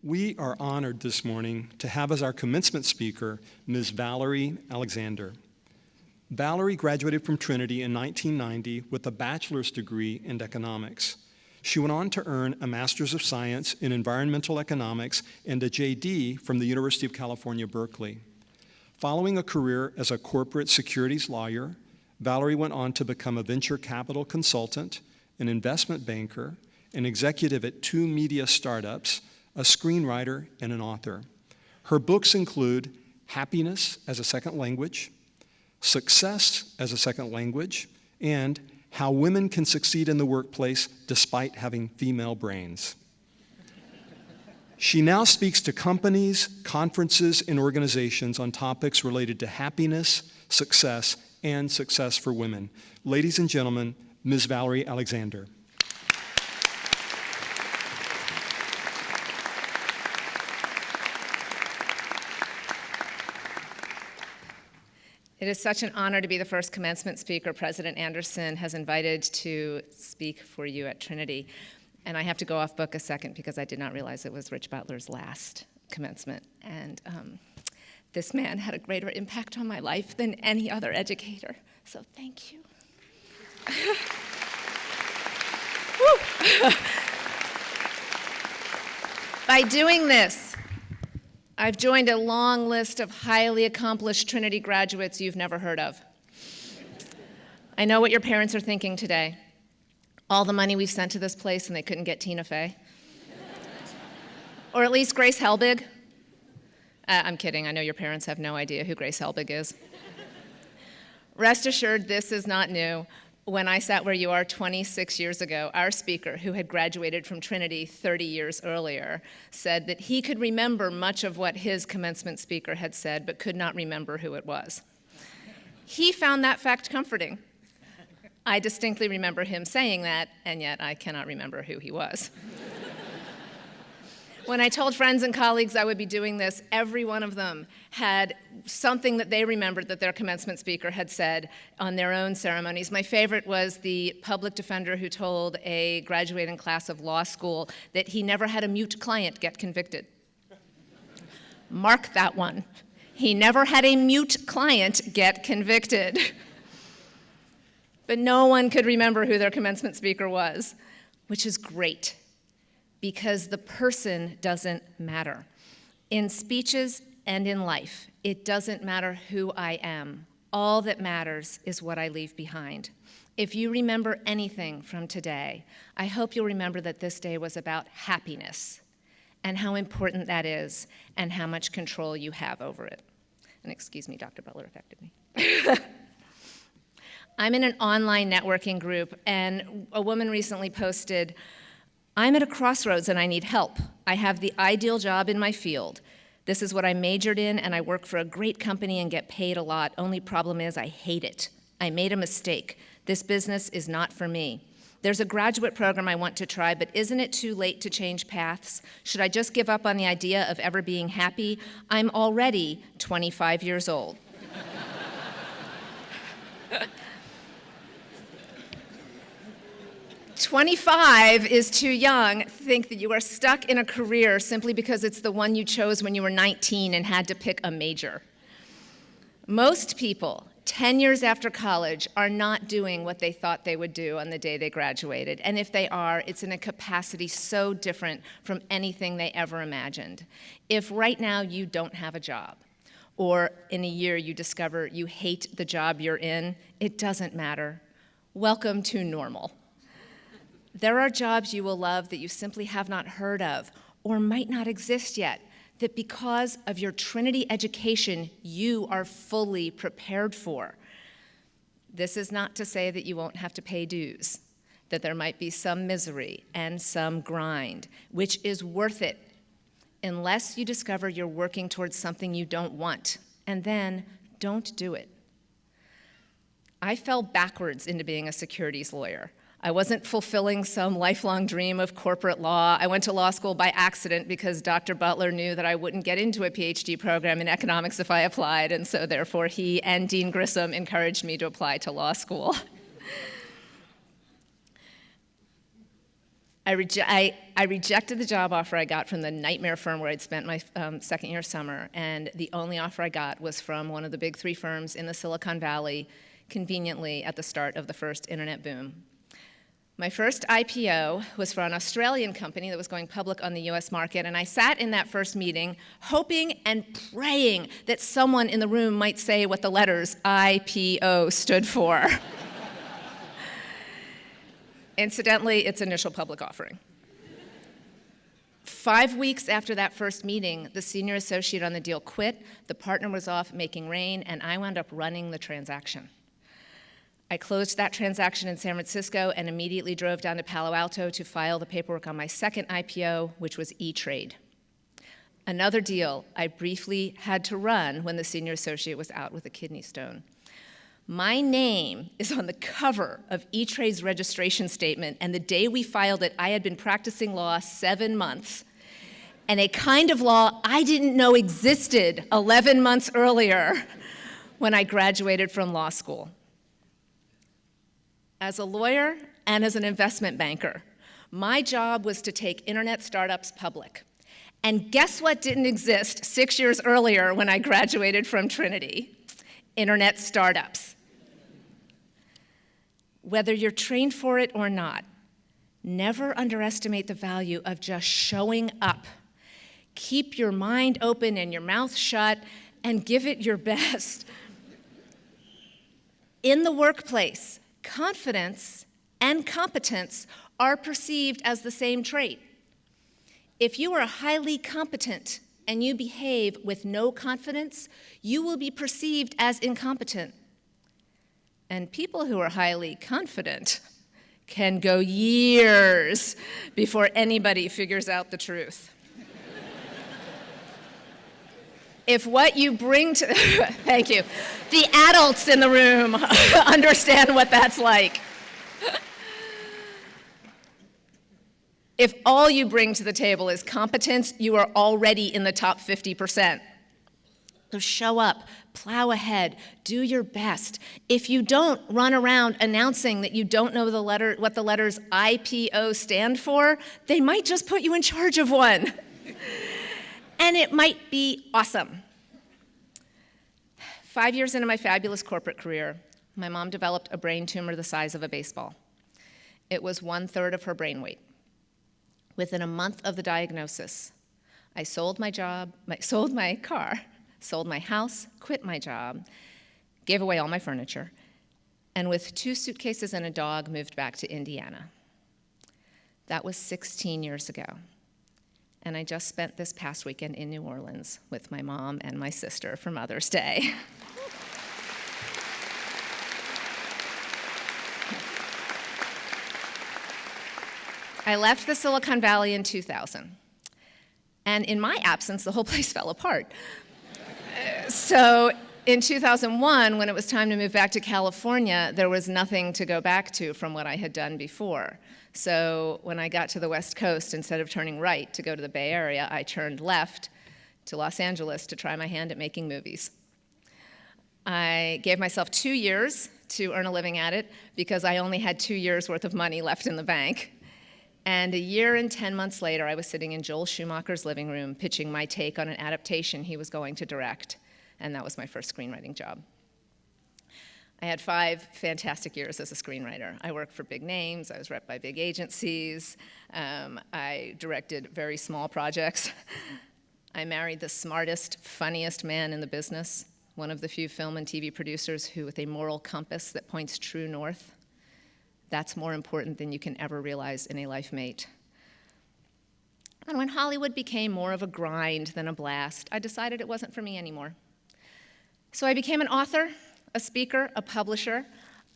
We are honored this morning to have as our commencement speaker, Ms. Valerie Alexander. Valerie graduated from Trinity in 1990 with a bachelor's degree in economics. She went on to earn a Master's of Science in Environmental Economics and a JD from the University of California, Berkeley. Following a career as a corporate securities lawyer, Valerie went on to become a venture capital consultant, an investment banker, an executive at 2 media startups, a screenwriter, and an author. Her books include Happiness as a Second Language, Success as a Second Language, and How Women Can Succeed in the Workplace Despite Having Female Brains. She now speaks to companies, conferences, and organizations on topics related to happiness, success, and success for women. Ladies and gentlemen, Ms. Valerie Alexander. It is such an honor to be the first commencement speaker President Anderson has invited to speak for you at Trinity. And I have to go off book a second because I did not realize it was Rich Butler's last commencement. And this man had a greater impact on my life than any other educator. So thank you. By doing this, I've joined a long list of highly accomplished Trinity graduates you've never heard of. I know what your parents are thinking today. All the money we've sent to this place and they couldn't get Tina Fey. Or at least Grace Helbig. I'm kidding, I know your parents have no idea who Grace Helbig is. Rest assured, this is not new. When I sat where you are 26 years ago, our speaker, who had graduated from Trinity 30 years earlier, said that he could remember much of what his commencement speaker had said, but could not remember who it was. He found that fact comforting. I distinctly remember him saying that, and yet I cannot remember who he was. When I told friends and colleagues I would be doing this, every one of them had something that they remembered that their commencement speaker had said on their own ceremonies. My favorite was the public defender who told a graduating class of law school that he never had a mute client get convicted. Mark that one. He never had a mute client get convicted. But no one could remember who their commencement speaker was, which is great, because the person doesn't matter. In speeches and in life, it doesn't matter who I am. All that matters is what I leave behind. If you remember anything from today, I hope you'll remember that this day was about happiness and how important that is and how much control you have over it. And excuse me, Dr. Butler affected me. I'm in an online networking group, and a woman recently posted, "I'm at a crossroads and I need help. I have the ideal job in my field. This is what I majored in, and I work for a great company and get paid a lot. Only problem is I hate it. I made a mistake. This business is not for me. There's a graduate program I want to try, but isn't it too late to change paths? Should I just give up on the idea of ever being happy? I'm already 25 years old." 25 is too young. Think that you are stuck in a career simply because it's the one you chose when you were 19 and had to pick a major. Most people, 10 years after college, are not doing what they thought they would do on the day they graduated. And if they are, it's in a capacity so different from anything they ever imagined. If right now you don't have a job, or in a year you discover you hate the job you're in, it doesn't matter. Welcome to normal. There are jobs you will love that you simply have not heard of or might not exist yet, that because of your Trinity education, you are fully prepared for. This is not to say that you won't have to pay dues, that there might be some misery and some grind, which is worth it, unless you discover you're working towards something you don't want, and then don't do it. I fell backwards into being a securities lawyer. I wasn't fulfilling some lifelong dream of corporate law. I went to law school by accident because Dr. Butler knew that I wouldn't get into a PhD program in economics if I applied, and so therefore he and Dean Grissom encouraged me to apply to law school. I rejected the job offer I got from the nightmare firm where I'd spent my second year summer, and the only offer I got was from one of the big 3 firms in the Silicon Valley, conveniently at the start of the first internet boom. My first IPO was for an Australian company that was going public on the US market, and I sat in that first meeting hoping and praying that someone in the room might say what the letters IPO stood for. Incidentally, it's initial public offering. 5 weeks after that first meeting, the senior associate on the deal quit, the partner was off making rain, and I wound up running the transaction. I closed that transaction in San Francisco and immediately drove down to Palo Alto to file the paperwork on my second IPO, which was E-Trade. Another deal I briefly had to run when the senior associate was out with a kidney stone. My name is on the cover of E-Trade's registration statement, and the day we filed it, I had been practicing law 7 months, and a kind of law I didn't know existed 11 months earlier when I graduated from law school. As a lawyer and as an investment banker, my job was to take internet startups public. And guess what didn't exist 6 years earlier when I graduated from Trinity? Internet startups. Whether you're trained for it or not, never underestimate the value of just showing up. Keep your mind open and your mouth shut and give it your best. In the workplace, confidence and competence are perceived as the same trait. If you are highly competent and you behave with no confidence, you will be perceived as incompetent. And people who are highly confident can go years before anybody figures out the truth. If what you bring to, thank you, the adults in the room understand what that's like. If all you bring to the table is competence, you are already in the top 50%. So show up, plow ahead, do your best. If you don't run around announcing that you don't know what the letters IPO stand for, they might just put you in charge of one. And it might be awesome. 5 years into my fabulous corporate career, my mom developed a brain tumor the size of a baseball. It was 1/3 of her brain weight. Within a month of the diagnosis, I sold my job, sold my car, sold my house, quit my job, gave away all my furniture, and with 2 suitcases and a dog, moved back to Indiana. That was 16 years ago. And I just spent this past weekend in New Orleans with my mom and my sister for Mother's Day. I left the Silicon Valley in 2000. And in my absence, the whole place fell apart. So in 2001, when it was time to move back to California, there was nothing to go back to from what I had done before. So when I got to the West Coast, instead of turning right to go to the Bay Area, I turned left to Los Angeles to try my hand at making movies. I gave myself 2 years to earn a living at it because I only had 2 years' worth of money left in the bank. And a year and 10 months later, I was sitting in Joel Schumacher's living room pitching my take on an adaptation he was going to direct. And that was my first screenwriting job. I had 5 fantastic years as a screenwriter. I worked for big names, I was repped by big agencies, I directed very small projects. I married the smartest, funniest man in the business, one of the few film and TV producers who with a moral compass that points true north. That's more important than you can ever realize in a life mate. And when Hollywood became more of a grind than a blast, I decided it wasn't for me anymore. So I became an author, a speaker, a publisher.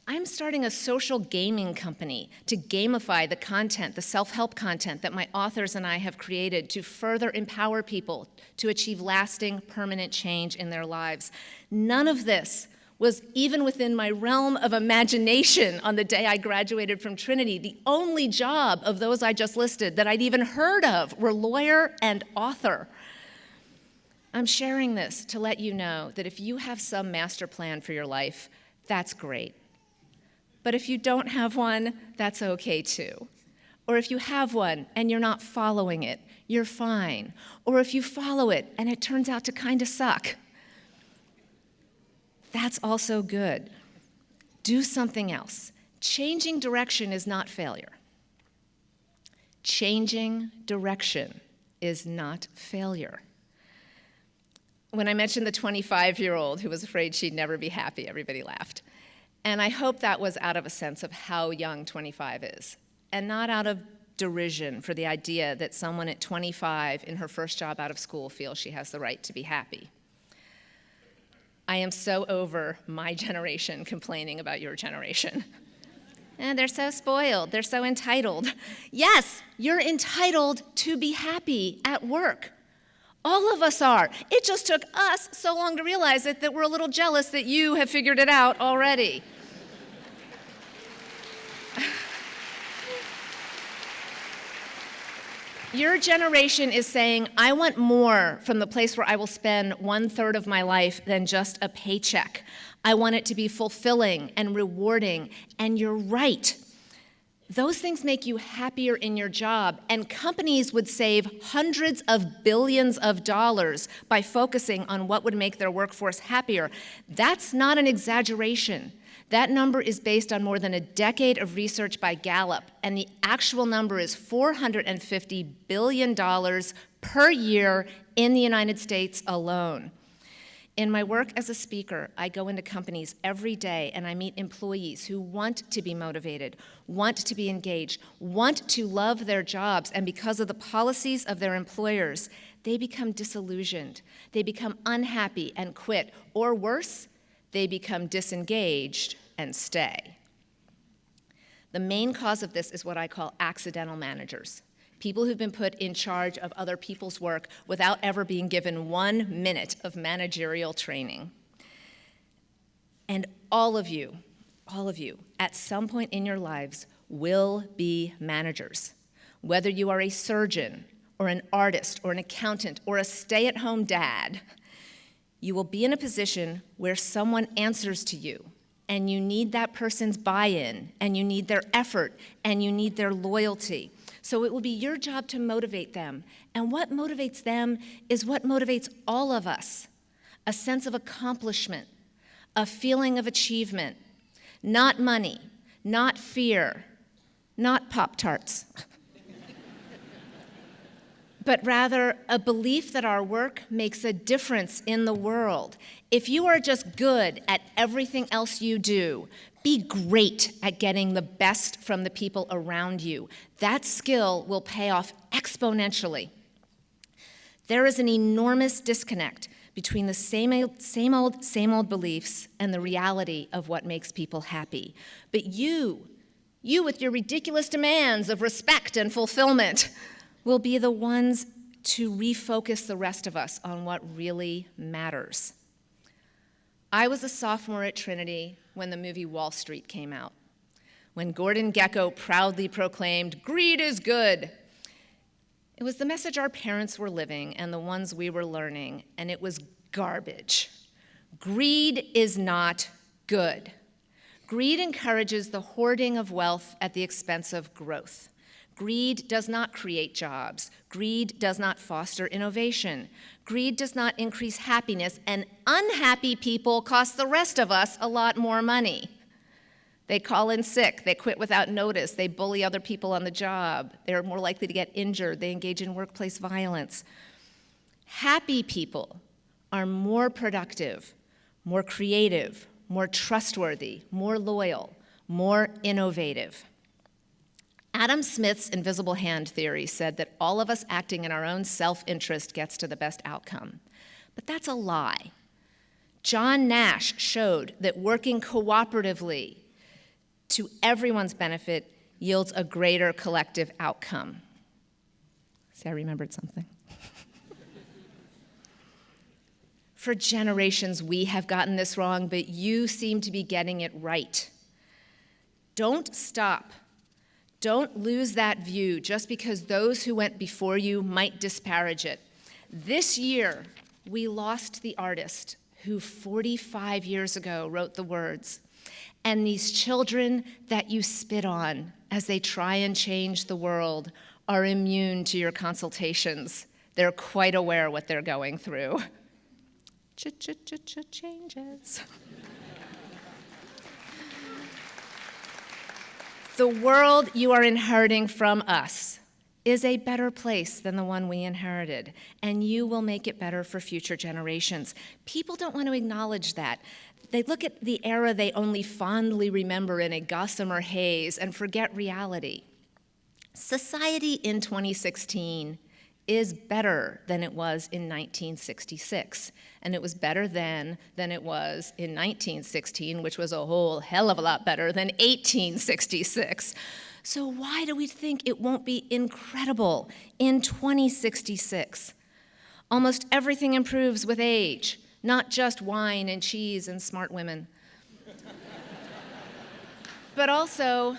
I'm starting a social gaming company to gamify the content, the self-help content that my authors and I have created to further empower people to achieve lasting, permanent change in their lives. None of this was even within my realm of imagination on the day I graduated from Trinity. The only job of those I just listed that I'd even heard of were lawyer and author. I'm sharing this to let you know that if you have some master plan for your life, that's great. But if you don't have one, that's okay too. Or if you have one and you're not following it, you're fine. Or if you follow it and it turns out to kind of suck, that's also good. Do something else. Changing direction is not failure. Changing direction is not failure. When I mentioned the 25-year-old who was afraid she'd never be happy, everybody laughed. And I hope that was out of a sense of how young 25 is, and not out of derision for the idea that someone at 25 in her first job out of school feels she has the right to be happy. I am so over my generation complaining about your generation. And they're so spoiled, they're so entitled. Yes, you're entitled to be happy at work. All of us are. It just took us so long to realize it that we're a little jealous that you have figured it out already. Your generation is saying, I want more from the place where I will spend 1/3 of my life than just a paycheck. I want it to be fulfilling and rewarding, and you're right. Those things make you happier in your job, and companies would save hundreds of billions of dollars by focusing on what would make their workforce happier. That's not an exaggeration. That number is based on more than a decade of research by Gallup, and the actual number is $450 billion per year in the United States alone. In my work as a speaker, I go into companies every day and I meet employees who want to be motivated, want to be engaged, want to love their jobs, and because of the policies of their employers, they become disillusioned. They become unhappy and quit, or worse, they become disengaged and stay. The main cause of this is what I call accidental managers. People who've been put in charge of other people's work without ever being given 1 minute of managerial training. And all of you, at some point in your lives will be managers. Whether you are a surgeon or an artist or an accountant or a stay-at-home dad, you will be in a position where someone answers to you, and you need that person's buy-in, and you need their effort, and you need their loyalty. So it will be your job to motivate them. And what motivates them is what motivates all of us: a sense of accomplishment, a feeling of achievement, not money, not fear, not Pop-Tarts, but rather a belief that our work makes a difference in the world. If you are just good at everything else you do, be great at getting the best from the people around you. That skill will pay off exponentially. There is an enormous disconnect between the same old beliefs and the reality of what makes people happy. But you with your ridiculous demands of respect and fulfillment, will be the ones to refocus the rest of us on what really matters. I was a sophomore at Trinity when the movie Wall Street came out, when Gordon Gekko proudly proclaimed, "Greed is good." It was the message our parents were living and the ones we were learning, and it was garbage. Greed is not good. Greed encourages the hoarding of wealth at the expense of growth. Greed does not create jobs. Greed does not foster innovation. Greed does not increase happiness, and unhappy people cost the rest of us a lot more money. They call in sick, they quit without notice, they bully other people on the job, they're more likely to get injured, they engage in workplace violence. Happy people are more productive, more creative, more trustworthy, more loyal, more innovative. Adam Smith's invisible hand theory said that all of us acting in our own self-interest gets to the best outcome. But that's a lie. John Nash showed that working cooperatively to everyone's benefit yields a greater collective outcome. See, I remembered something. For generations, we have gotten this wrong, but you seem to be getting it right. Don't stop. Don't lose that view just because those who went before you might disparage it. This year, we lost the artist who 45 years ago wrote the words, "And these children that you spit on as they try and change the world, are immune to your consultations. They're quite aware what they're going through. Changes. The world you are inheriting from us is a better place than the one we inherited, and you will make it better for future generations. People don't want to acknowledge that. They look at the era they only fondly remember in a gossamer haze and forget reality. Society in 2016 is better than it was in 1966, and it was better then than it was in 1916, which was a whole hell of a lot better than 1866. So why do we think it won't be incredible in 2066? Almost everything improves with age, not just wine and cheese and smart women, but also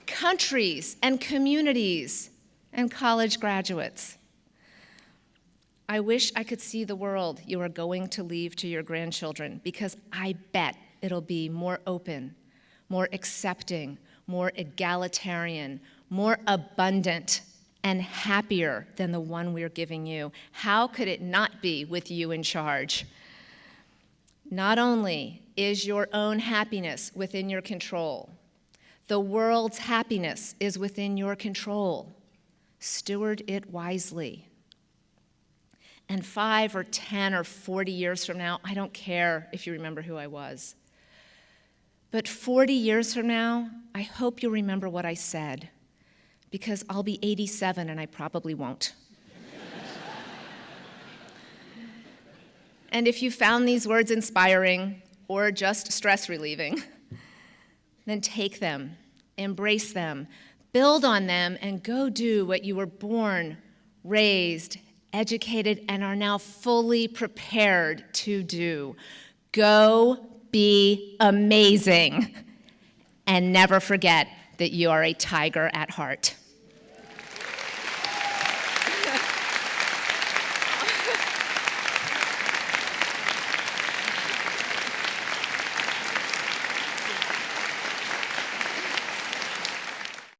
countries and communities and college graduates. I wish I could see the world you are going to leave to your grandchildren, because I bet it'll be more open, more accepting, more egalitarian, more abundant, and happier than the one we're giving you. How could it not be with you in charge? Not only is your own happiness within your control, the world's happiness is within your control. Steward it wisely. And 5 or 10 or 40 years from now, I don't care if you remember who I was. But 40 years from now, I hope you'll remember what I said, because I'll be 87 and I probably won't. And if you found these words inspiring or just stress relieving, then take them, embrace them, build on them, and go do what you were born, raised, educated, and are now fully prepared to do. Go be amazing, and never forget that you are a tiger at heart.